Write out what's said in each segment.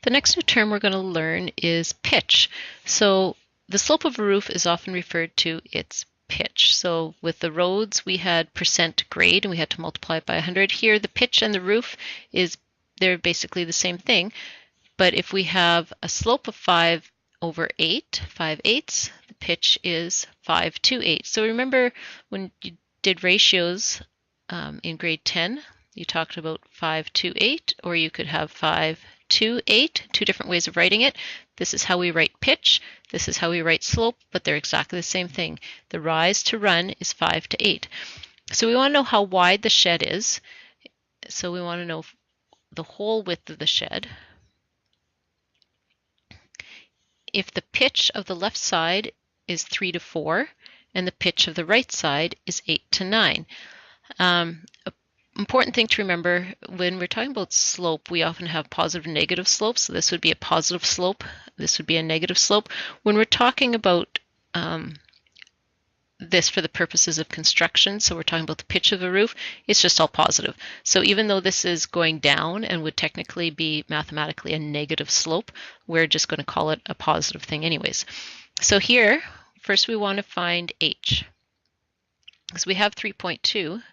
The next new term we're going to learn is pitch. So the slope of a roof is often referred to its pitch. So with the roads, we had percent grade and we had to multiply it by 100. Here, the pitch and the roof they're basically the same thing. But if we have a slope of 5/8, 5/8, the pitch is 5/8. So remember when you did ratios in grade 10, you talked about 5/8, or you could have 5/8, two different ways of writing it. This is how we write pitch, this is how we write slope, but they're exactly the same thing. The rise to run is 5/8. So we want to know how wide the shed is. So we want to know the whole width of the shed. If the pitch of the left side is 3 to 4 and the pitch of the right side is 8 to 9. Important thing to remember when we're talking about slope, we often have positive and negative slopes. So this would be a positive slope, this would be a negative slope. When we're talking about this for the purposes of construction, so we're talking about the pitch of the roof, it's just all positive. So even though this is going down and would technically be mathematically a negative slope, we're just going to call it a positive thing anyways. So here, first we want to find h. Because we have 3.2,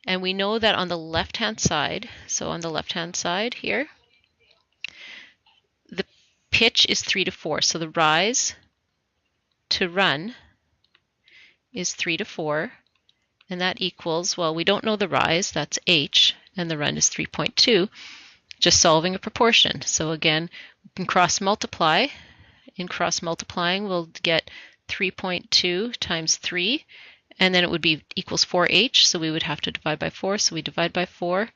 and we know that on the left-hand side, so on the left-hand side here, the pitch is 3 to 4. So the rise to run is 3 to 4, and that equals, well, we don't know the rise, that's h, and the run is 3.2, just solving a proportion. So again, we can cross multiply. In cross multiplying, we'll get 3.2 times 3, and then it would be equals 4h, so we would have to divide by 4, so we divide by 4,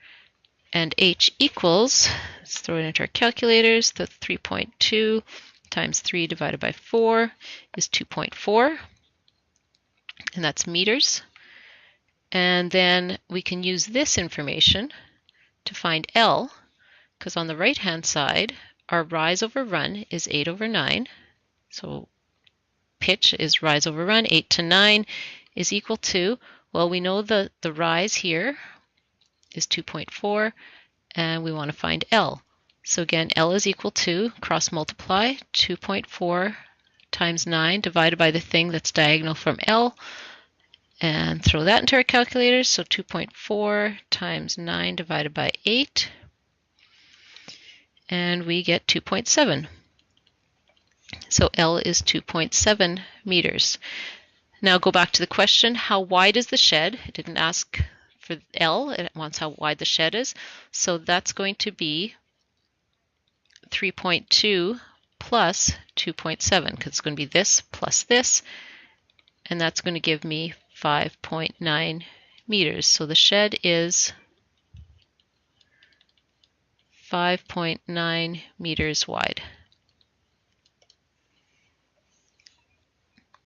and h equals, let's throw it into our calculators, the 3.2 times 3 divided by 4 is 2.4, and that's meters. And then we can use this information to find L, because on the right-hand side, our rise over run is 8 over 9. So pitch is rise over run, 8 to 9 is equal to, well, we know the rise here is 2.4, and we want to find L. So again, L is equal to, cross multiply, 2.4 times 9 divided by the thing that's diagonal from L, and throw that into our calculators. So 2.4 times 9 divided by 8, and we get 2.7. So L is 2.7 meters. Now go back to the question, how wide is the shed? It didn't ask for L, it wants how wide the shed is. So that's going to be 3.2 plus 2.7, because it's going to be this plus this, and that's going to give me 5.9 meters. So the shed is 5.9 meters wide.